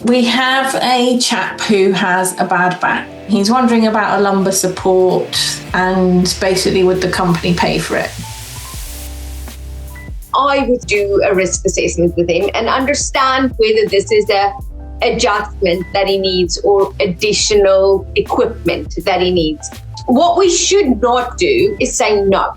We have a chap who has a bad back. He's wondering about a lumbar support and basically would the company pay for it? I would do a risk assessment with him and understand whether this is a adjustment that he needs or additional equipment that he needs. What we should not do is say no.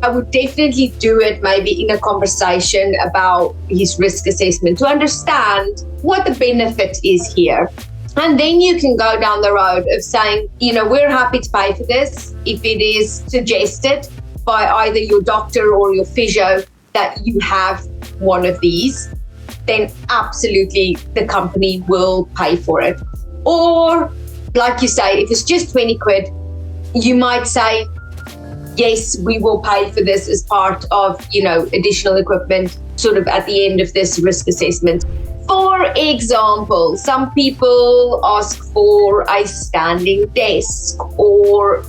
I would definitely do it maybe in a conversation about his risk assessment to understand what the benefit is here. And then you can go down the road of saying, we're happy to pay for this if it is suggested by either your doctor or your physio that you have one of these, then absolutely the company will pay for it. Or, like you say, if it's just 20 quid, you might say, yes, we will pay for this as part of, additional equipment sort of at the end of this risk assessment. For example, some people ask for a standing desk or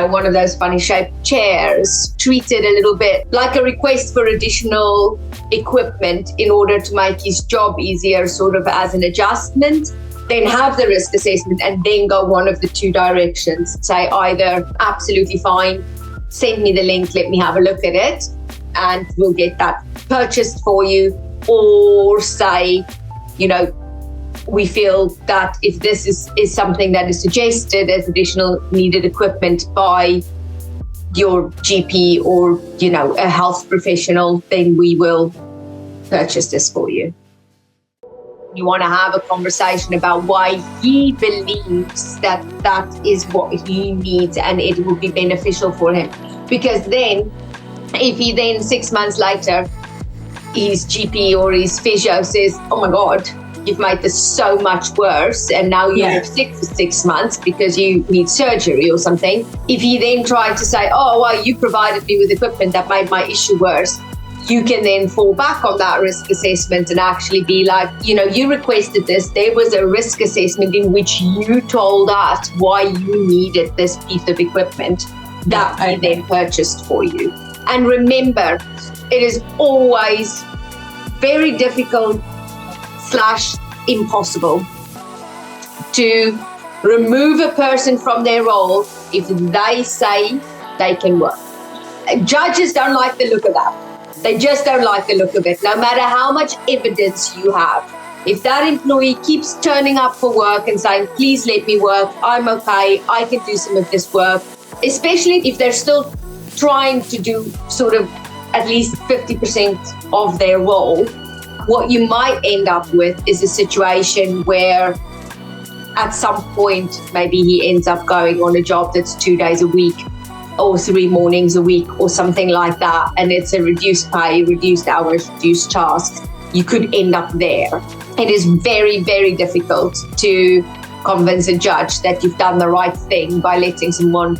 one of those funny shaped chairs, treat it a little bit like a request for additional equipment in order to make his job easier, sort of as an adjustment. Then have the risk assessment and then go one of the two directions. Say either absolutely fine, send me the link, let me have a look at it, and we'll get that purchased for you. Or say, we feel that if this is something that is suggested as additional needed equipment by your GP or, a health professional, then we will purchase this for you. You want to have a conversation about why he believes that that is what he needs and it will be beneficial for him. Because then, if he then 6 months later, his GP or his physio says, oh my God, you've made this so much worse and now you're sick for 6 months because you need surgery or something. If he then tried to say, oh, well, you provided me with equipment that made my issue worse, you can then fall back on that risk assessment and actually be like, you requested this. There was a risk assessment in which you told us why you needed this piece of equipment that I then purchased for you. And remember, it is always very difficult / impossible to remove a person from their role if they say they can work. Judges don't like the look of that. They just don't like the look of it, no matter how much evidence you have. If that employee keeps turning up for work and saying, please let me work, I'm okay, I can do some of this work, especially if they're still trying to do sort of at least 50% of their role, what you might end up with is a situation where at some point, maybe he ends up going on a job that's 2 days a week or 3 mornings a week or something like that. And it's a reduced pay, reduced hours, reduced tasks. You could end up there. It is very, very difficult to convince a judge that you've done the right thing by letting someone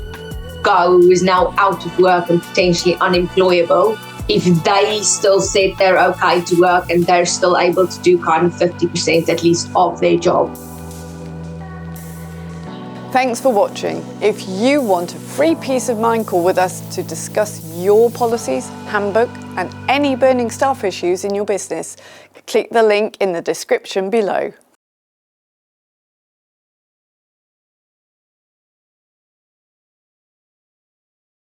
go who is now out of work and potentially unemployable if they still said they're okay to work and they're still able to do kind of 50% at least of their job. Thanks for watching. If you want a free peace of mind call with us to discuss your policies, handbook, and any burning staff issues in your business, click the link in the description below.